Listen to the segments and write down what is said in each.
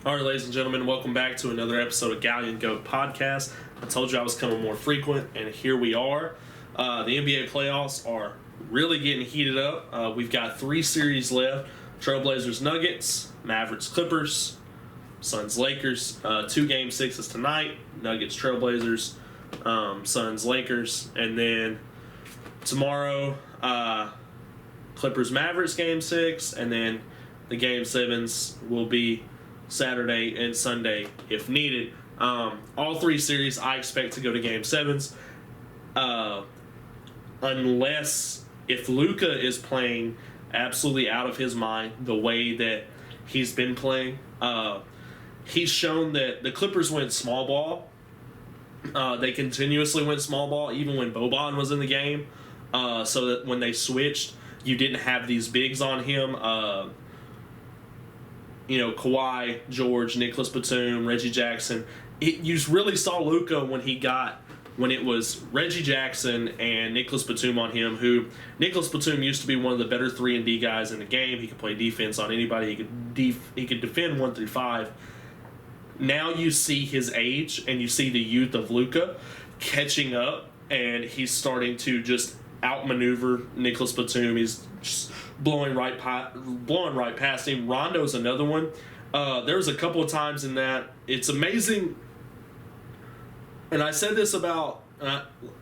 All right, ladies and gentlemen, welcome back to another episode of Galleon Goat Podcast. I told you I was coming more frequent, and here we are. The NBA playoffs are really getting heated up. We've got 3 series left: Trailblazers Nuggets, Mavericks Clippers, Suns Lakers. 2 Game 6's tonight: Nuggets Trailblazers, Suns Lakers, and then tomorrow Clippers Mavericks Game 6, and then the Game 7s will be Saturday and Sunday if needed. All 3 series I expect to go to Game 7s, unless if Luka is playing absolutely out of his mind the way that he's been playing. He's shown that the Clippers went small ball. They continuously went small ball even when Boban was in the game, so that when they switched, you didn't have these bigs on him. Kawhi, George, Nicholas Batum, Reggie Jackson. You really saw Luka when it was Reggie Jackson and Nicholas Batum on him, who Nicholas Batum used to be one of the better 3-and-D guys in the game. He could play defense on anybody. He could defend 1 through 5. Now you see his age and you see the youth of Luka catching up, and he's starting to just outmaneuver Nicholas Batum. He's just blowing right past him. Rondo's another one. There was a couple of times in that it's amazing, and I said this about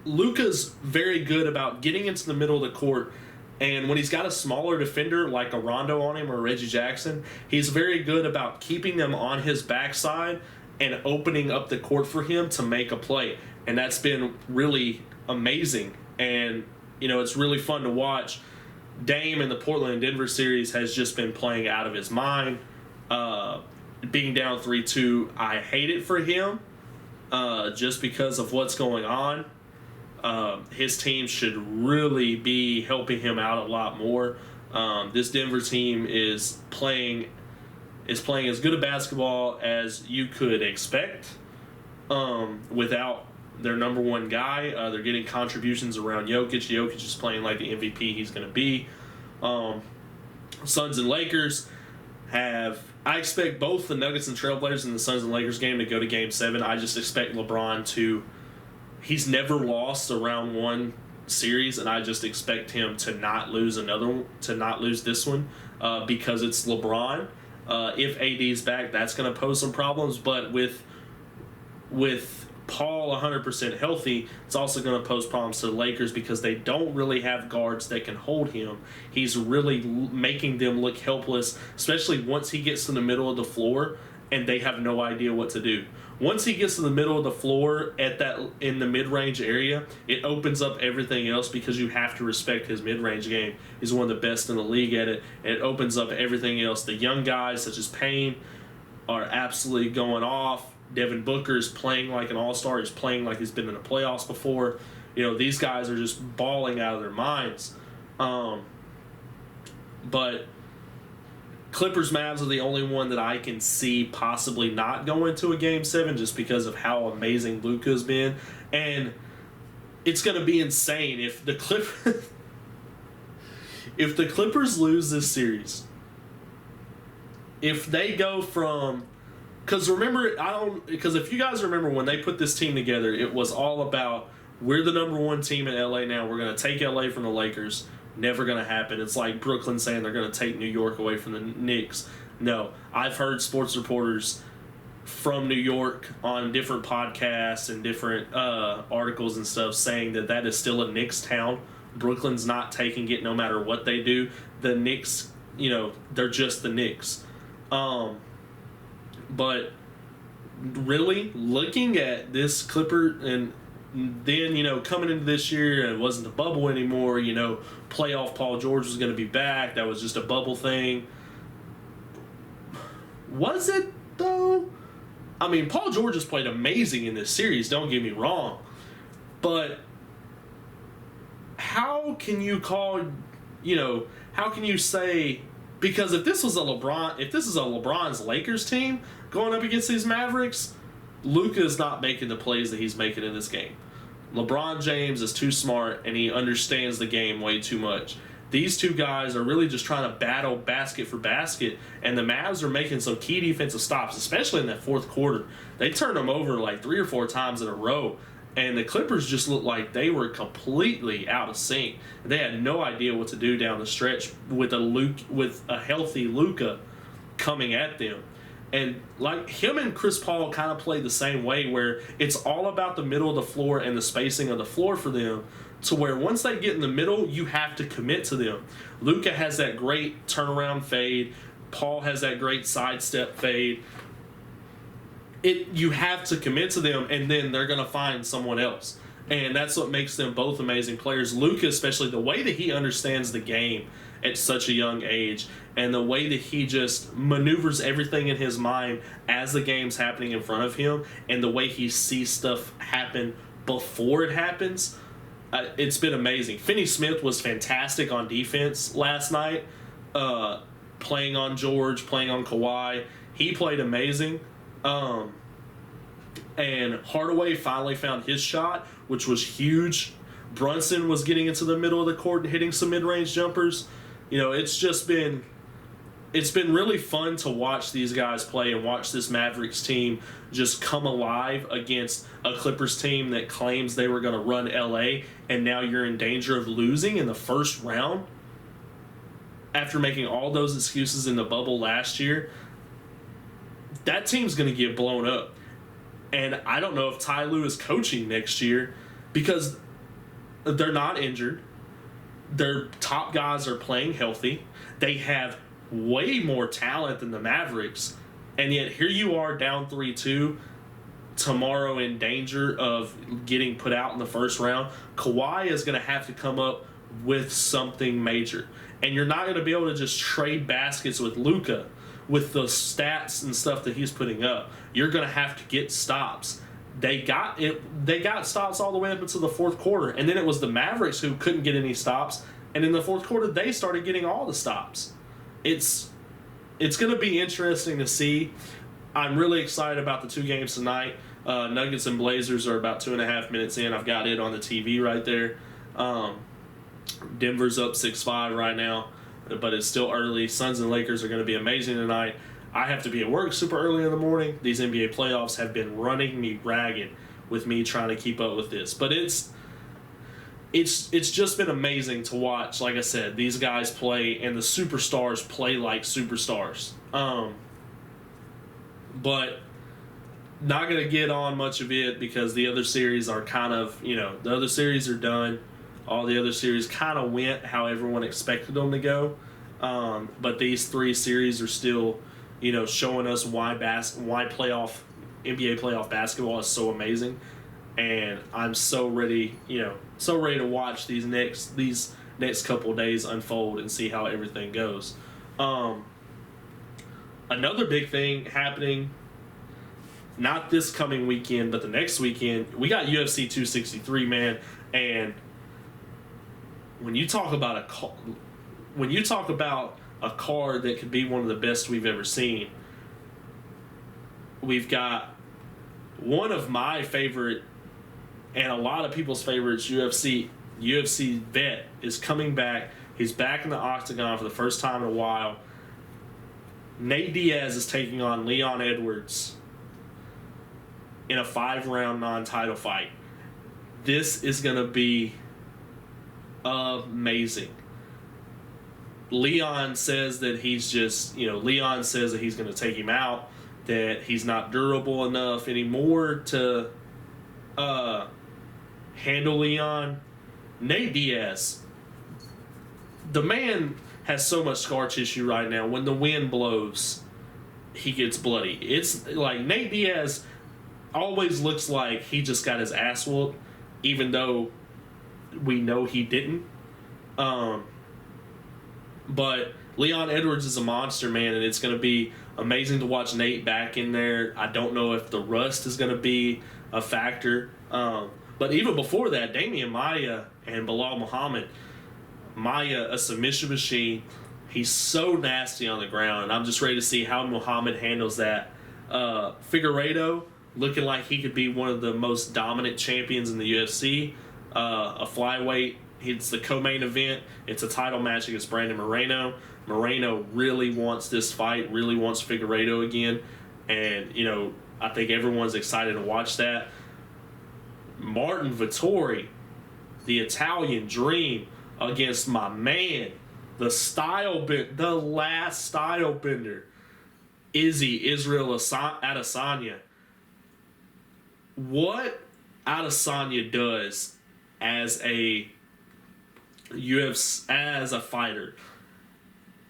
Luka's very good about getting into the middle of the court, and when he's got a smaller defender like a Rondo on him or Reggie Jackson, he's very good about keeping them on his backside and opening up the court for him to make a play, and that's been really amazing. And it's really fun to watch. Dame in the Portland and Denver series has just been playing out of his mind. Being down 3-2, I hate it for him, just because of what's going on. His team should really be helping him out a lot more. This Denver team is playing as good a basketball as you could expect without their number one guy. They're getting contributions around Jokic. Jokic is playing like the MVP he's going to be. Suns and Lakers I expect both the Nuggets and Trailblazers and the Suns and Lakers game to go to Game 7. I just expect LeBron he's never lost a round 1 series, and I just expect him to not lose this one, because it's LeBron. If AD's back, that's going to pose some problems, but with Paul 100% healthy, it's also going to pose problems to the Lakers because they don't really have guards that can hold him. He's really making them look helpless, especially once he gets to the middle of the floor and they have no idea what to do. Once he gets to the middle of the floor in the mid-range area, it opens up everything else because you have to respect his mid-range game. He's one of the best in the league at it, and it opens up everything else. The young guys such as Payne are absolutely going off. Devin Booker is playing like an all-star. He's playing like he's been in the playoffs before. These guys are just balling out of their minds. But Clippers Mavs are the only one that I can see possibly not going to a Game 7 just because of how amazing Luka's been. And it's going to be insane if the Clippers lose this series. If they go from... Because if you guys remember when they put this team together, it was all about, we're the number 1 team in LA now. We're going to take LA from the Lakers. Never going to happen. It's like Brooklyn saying they're going to take New York away from the Knicks. No. I've heard sports reporters from New York on different podcasts and different articles and stuff saying that is still a Knicks town. Brooklyn's not taking it no matter what they do. The Knicks, they're just the Knicks. But really, looking at this Clipper, and then, coming into this year, it wasn't a bubble anymore, playoff Paul George was going to be back. That was just a bubble thing. Was it, though? I mean, Paul George has played amazing in this series, don't get me wrong. But how can you say... Because if this is a LeBron's Lakers team going up against these Mavericks, Luka is not making the plays that he's making in this game. LeBron James is too smart and he understands the game way too much. these two guys are really just trying to battle basket for basket, and the Mavs are making some key defensive stops, especially in that fourth quarter. They turned them over like 3 or 4 times in a row, and the Clippers just looked like they were completely out of sync. They had no idea what to do down the stretch with a healthy Luka coming at them. And like him and Chris Paul kind of play the same way, where it's all about the middle of the floor and the spacing of the floor for them, to where once they get in the middle, you have to commit to them. Luka has that great turnaround fade. Paul has that great sidestep fade. You have to commit to them, and then they're going to find someone else. And that's what makes them both amazing players. Luka, especially, the way that he understands the game at such a young age, and the way that he just maneuvers everything in his mind as the game's happening in front of him, and the way he sees stuff happen before it happens, it's been amazing. Finney-Smith was fantastic on defense last night, playing on George, playing on Kawhi. He played amazing. And Hardaway finally found his shot, which was huge. Brunson was getting into the middle of the court and hitting some mid-range jumpers. It's been really fun to watch these guys play and watch this Mavericks team just come alive against a Clippers team that claims they were going to run LA, and now you're in danger of losing in the first round after making all those excuses in the bubble last year. That team's going to get blown up. And I don't know if Ty Lue is coaching next year, because they're not injured. Their top guys are playing healthy. They have way more talent than the Mavericks. And yet here you are down 3-2 tomorrow, in danger of getting put out in the first round. Kawhi is going to have to come up with something major. And you're not going to be able to just trade baskets with Luka with the stats and stuff that he's putting up. You're going to have to get stops. They got stops all the way up until the fourth quarter, and then it was the Mavericks who couldn't get any stops, and in the fourth quarter they started getting all the stops. It's going to be interesting to see. I'm really excited about the 2 games tonight. Nuggets and Blazers are about 2.5 minutes in. I've got it on the TV right there. Denver's up 6-5 right now, but it's still early. Suns and Lakers are going to be amazing tonight. I have to be at work super early in the morning. These NBA playoffs have been running me ragged with me trying to keep up with this. But it's just been amazing to watch, like I said, these guys play, and the superstars play like superstars. But not going to get on much of it, because the other series are kind of, the other series are done. All the other series kind of went how everyone expected them to go. But these 3 series are still, showing us why NBA playoff basketball is so amazing. And I'm so ready, to watch these next couple of days unfold and see how everything goes. Another big thing happening, not this coming weekend, but the next weekend, we got UFC 263, man. And when you talk about a card that could be one of the best we've ever seen, we've got one of my favorite and a lot of people's favorites, UFC vet, is coming back. He's back in the octagon for the first time in a while. Nate Diaz is taking on Leon Edwards in a 5-round non-title fight. This is going to be amazing. Leon says that he's going to take him out, that he's not durable enough anymore to handle Leon. Nate Diaz, the man has so much scar tissue right now. When the wind blows, he gets bloody. It's like Nate Diaz always looks like he just got his ass whooped, even though we know he didn't. But Leon Edwards is a monster, man, and it's going to be amazing to watch Nate back in there. I don't know if the rust is going to be a factor. But even before that, Damian Maia and Bilal Muhammad. Maia, a submission machine. He's so nasty on the ground, and I'm just ready to see how Muhammad handles that. Figueiredo, looking like he could be one of the most dominant champions in the UFC. A flyweight It's the co-main event. It's a title match against Brandon Moreno. Moreno really wants this fight, really wants Figueiredo again. And, I think everyone's excited to watch that. Martin Vettori, the Italian Dream, against my man, the last style bender, Israel Adesanya. What Adesanya does as a UFC, as a fighter,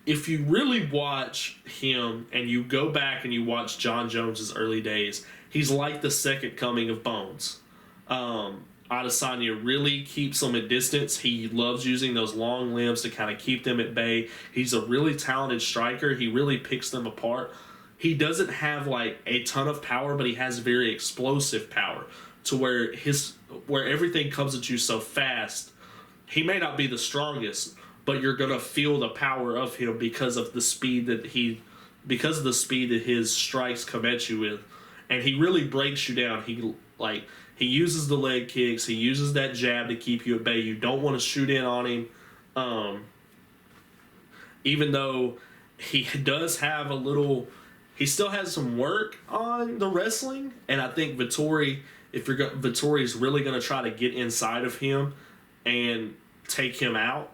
if you really watch him and you go back and you watch John Jones's early days, he's like the second coming of Bones. Adesanya really keeps them at distance. He loves using those long limbs to kind of keep them at bay. He's a really talented striker. He really picks them apart. He doesn't have like a ton of power, but he has very explosive power to where everything comes at you so fast. He may not be the strongest, but you're gonna feel the power of him because of the speed that his strikes come at you with, and he really breaks you down. He uses the leg kicks. He uses that jab to keep you at bay. You don't want to shoot in on him. Even though he does have he still has some work on the wrestling, and I think Vettori is really going to try to get inside of him and take him out.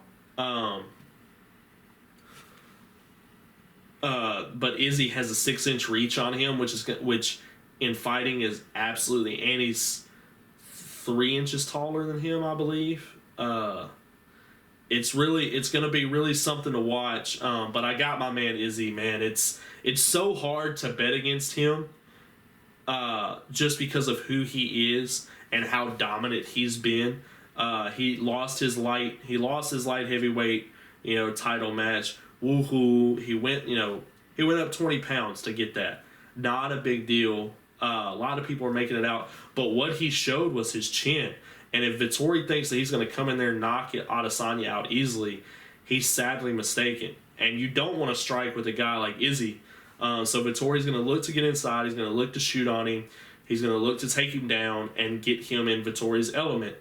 But Izzy has a 6-inch reach on him, which in fighting is absolutely, and he's 3 inches taller than him, I believe. It's going to be really something to watch. But I got my man Izzy, man. It's so hard to bet against him, just because of who he is and how dominant he's been. He lost his light heavyweight, title match. Woohoo! He went up 20 pounds to get that. Not a big deal. A lot of people are making it out, but what he showed was his chin. And if Vettori thinks that he's going to come in there and knock Adesanya out easily, he's sadly mistaken. And you don't want to strike with a guy like Izzy. So Vettori's going to look to get inside. He's going to look to shoot on him. He's going to look to take him down and get him in Vettori's element.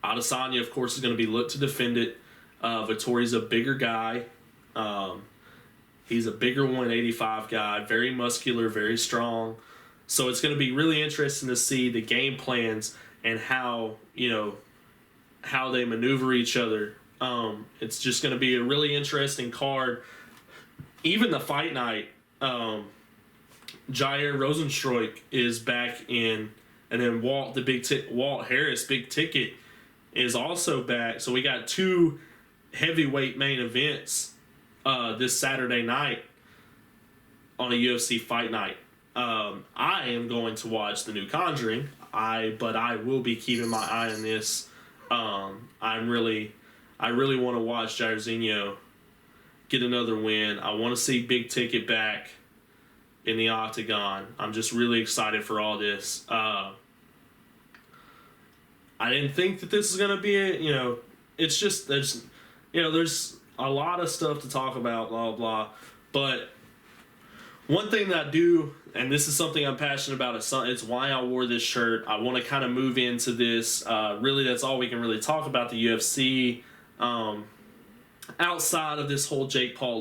Adesanya, of course, is going to be looked to defend it. Vettori's a bigger guy. He's a bigger 185 guy, very muscular, very strong. So it's going to be really interesting to see the game plans and how they maneuver each other. It's just going to be a really interesting card. Even the fight night, Jair Rosenstruik is back in, and then Walt Harris, big ticket, is also back. So we got 2 heavyweight main events this Saturday night on a UFC fight night. I am going to watch the new Conjuring. But I will be keeping my eye on this. I really want to watch Jairzinho get another win. I want to see Big Ticket back in the octagon. I'm just really excited for all this. I didn't think that this is going to be it's just, there's a lot of stuff to talk about, blah, blah. But one thing that I do, and this is something I'm passionate about, it's why I wore this shirt. I want to kind of move into this. Really, that's all we can really talk about the UFC. Outside of this whole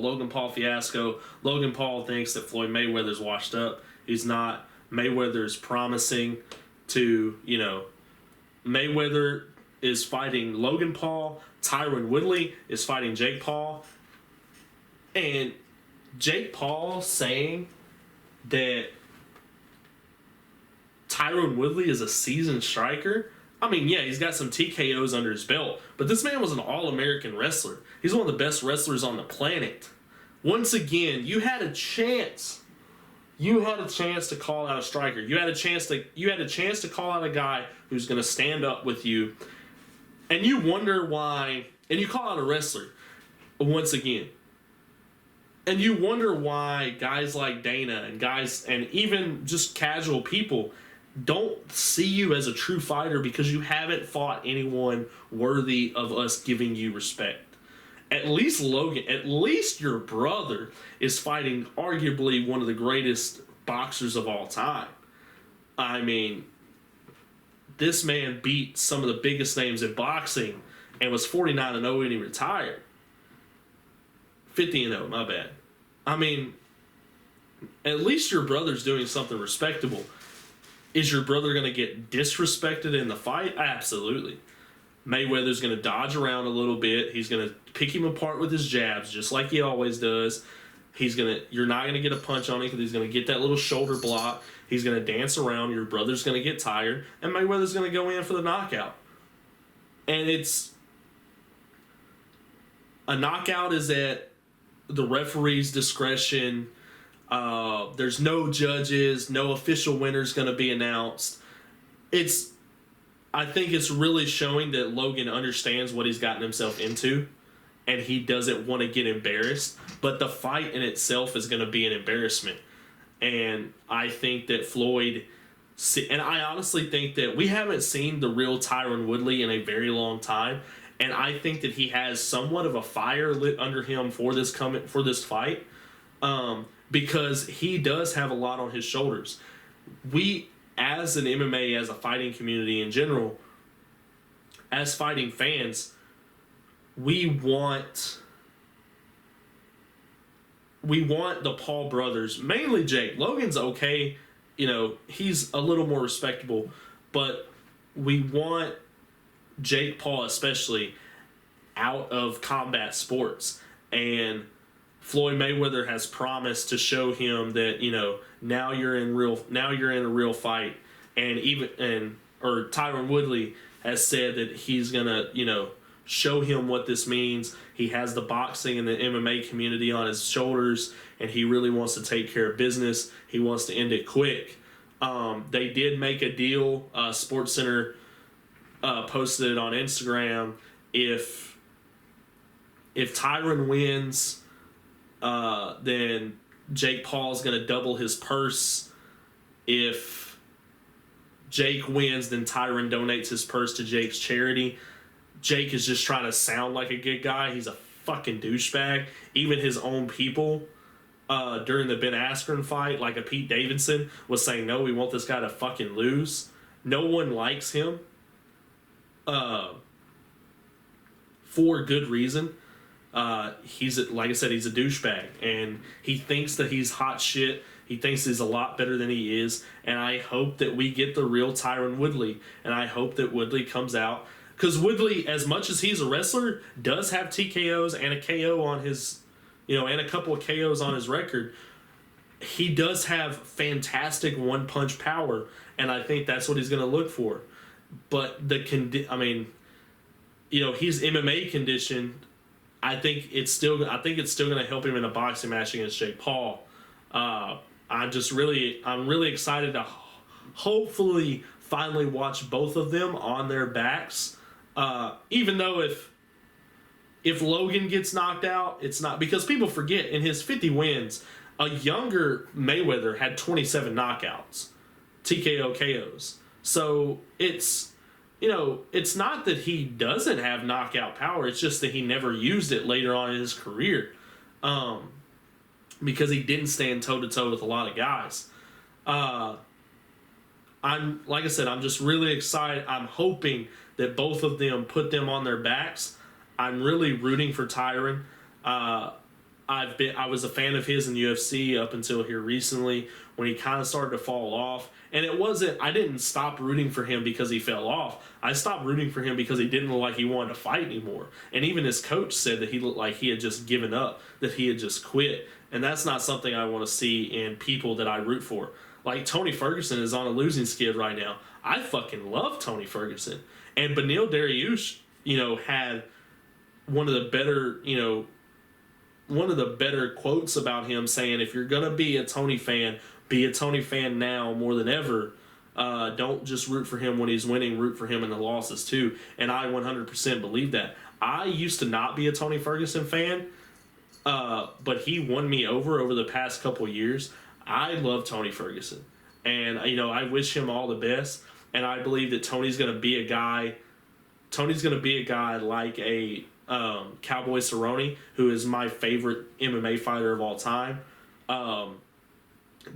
Logan Paul fiasco, Logan Paul thinks that Floyd Mayweather's washed up. He's not. Mayweather's promising to, Mayweather is fighting Logan Paul. Tyron Woodley is fighting Jake Paul. And Jake Paul saying that Tyron Woodley is a seasoned striker. I mean, yeah, he's got some TKOs under his belt, but this man was an All-American wrestler. He's one of the best wrestlers on the planet. Once again, you had a chance. You had a chance to call out a striker. You had a chance to call out a guy who's going to stand up with you. And you wonder why, and you call out a wrestler once again. And you wonder why guys like Dana and even just casual people don't see you as a true fighter because you haven't fought anyone worthy of us giving you respect. At least Logan, at least your brother is fighting arguably one of the greatest boxers of all time. I mean, this man beat some of the biggest names in boxing and was 49-0 when he retired. 50-0, my bad. I mean, at least your brother's doing something respectable. Is your brother going to get disrespected in the fight? Absolutely. Mayweather's going to dodge around a little bit. He's going to pick him apart with his jabs, just like he always does. You're not going to get a punch on him because he's going to get that little shoulder block. He's going to dance around. Your brother's going to get tired, and Mayweather's going to go in for the knockout. And a knockout is at the referee's discretion. There's no judges, no official winner's going to be announced. I think it's really showing that Logan understands what he's gotten himself into, and he doesn't want to get embarrassed. But the fight in itself is going to be an embarrassment. And I think that and I honestly think that we haven't seen the real Tyron Woodley in a very long time. And I think that he has somewhat of a fire lit under him for this fight. Because he does have a lot on his shoulders. We, as an MMA, as a fighting community in general, as fighting fans, we want the Paul brothers, mainly Jake. Logan's okay, he's a little more respectable, but we want Jake Paul especially out of combat sports. And Floyd Mayweather has promised to show him that now you're in a real fight, and Tyron Woodley has said that he's gonna show him what this means. He has the boxing and the MMA community on his shoulders, and he really wants to take care of business. He wants to end it quick. They did make a deal. SportsCenter posted it on Instagram. If Tyron wins, then Jake Paul's going to double his purse. If Jake wins, then Tyron donates his purse to Jake's charity. Jake is just trying to sound like a good guy. He's a fucking douchebag. Even his own people during the Ben Askren fight, like a Pete Davidson, was saying, no, we want this guy to fucking lose. No one likes him for good reason. Like I said, he's a douchebag, and he thinks that he's hot shit. He thinks he's a lot better than he is, and I hope that we get the real Tyron Woodley, and I hope that Woodley comes out, because Woodley, as much as he's a wrestler, does have TKOs and a KO on his, and a couple of KOs on his record. He does have fantastic one-punch power, and I think that's what he's going to look for. But he's MMA conditioned. I think it's still going to help him in a boxing match against Jake Paul. I'm really excited to hopefully finally watch both of them on their backs. Even though if Logan gets knocked out, it's not, because people forget in his 50 wins, a younger Mayweather had 27 knockouts, TKO KOs. So it's not that he doesn't have knockout power. It's just that he never used it later on in his career, because he didn't stand toe to toe with a lot of guys. I'm just really excited. I'm hoping that both of them put them on their backs. I'm really rooting for Tyron. I was a fan of his in UFC up until here recently when he kind of started to fall off. And I didn't stop rooting for him because he fell off. I stopped rooting for him because he didn't look like he wanted to fight anymore. And even his coach said that he looked like he had just given up, that he had just quit. And that's not something I want to see in people that I root for. Like Tony Ferguson is on a losing skid right now. I fucking love Tony Ferguson. And Beneil Dariush, had one of the better quotes about him, saying, if you're going to be a Tony fan, be a Tony fan now more than ever. Don't just root for him when he's winning, root for him in the losses too. And I 100% believe that. I used to not be a Tony Ferguson fan, but he won me over the past couple years. I love Tony Ferguson. And, I wish him all the best. And I believe that Tony's going to be a guy like a Cowboy Cerrone, who is my favorite MMA fighter of all time.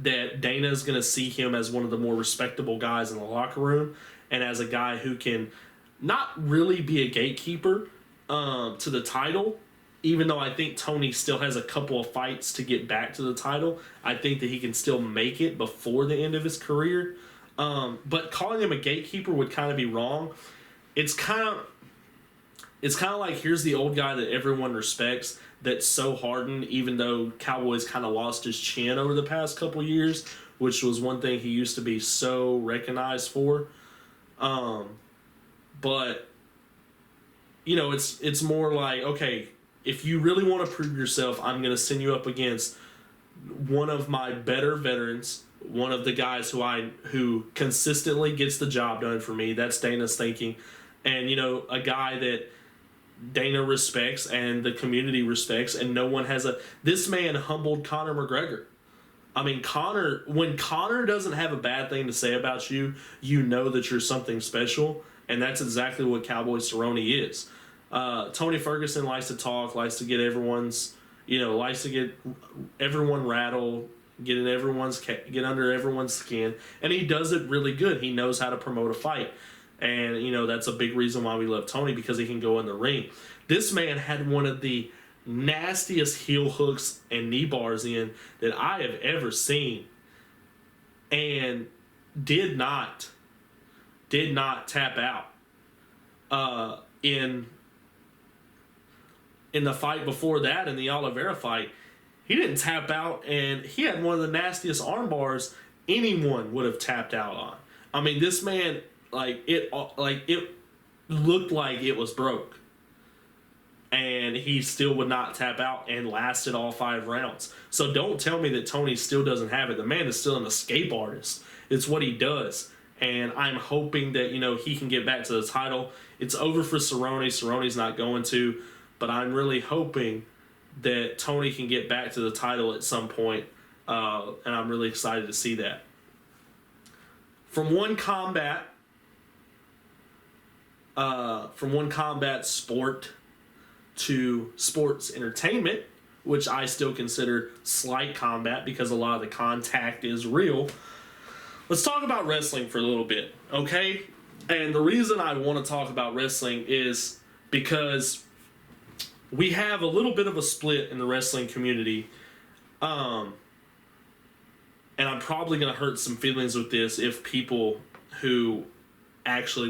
That Dana's going to see him as one of the more respectable guys in the locker room, and as a guy who can not really be a gatekeeper to the title, even though I think Tony still has a couple of fights to get back to the title, I think that he can still make it before the end of his career. But calling him a gatekeeper would kind of be wrong. It's kind of like, here's the old guy that everyone respects that's so hardened, even though Cowboys kind of lost his chin over the past couple years, which was one thing he used to be so recognized for. But, you know, it's more like, okay, if you really want to prove yourself, I'm going to send you up against one of my better veterans, one of the guys who consistently gets the job done for me. That's Dana's thinking. And, you know, a guy that Dana respects and the community respects, and no one has this man humbled Conor McGregor. I mean, when Conor doesn't have a bad thing to say about you, you know that you're something special, and that's exactly what Cowboy Cerrone is. Tony Ferguson likes to talk, likes to get everyone rattled, get under everyone's skin, and he does it really good. He knows how to promote a fight. And, you know, that's a big reason why we love Tony, because he can go in the ring. This man had one of the nastiest heel hooks and knee bars in that I have ever seen, and did not tap out. In the fight before that, in the Oliveira fight, he didn't tap out, and he had one of the nastiest arm bars anyone would have tapped out on. I mean, this man, it looked like it was broke, and he still would not tap out and lasted all 5 rounds. So don't tell me that Tony still doesn't have it. The man is still an escape artist. It's what he does, and I'm hoping that, you know, he can get back to the title. It's over for Cerrone. Cerrone's not going to, but I'm really hoping that Tony can get back to the title at some point, and I'm really excited to see that. From one combat sport to sports entertainment, which I still consider slight combat because a lot of the contact is real. Let's talk about wrestling for a little bit, okay? And the reason I want to talk about wrestling is because we have a little bit of a split in the wrestling community. And I'm probably going to hurt some feelings with this if people who actually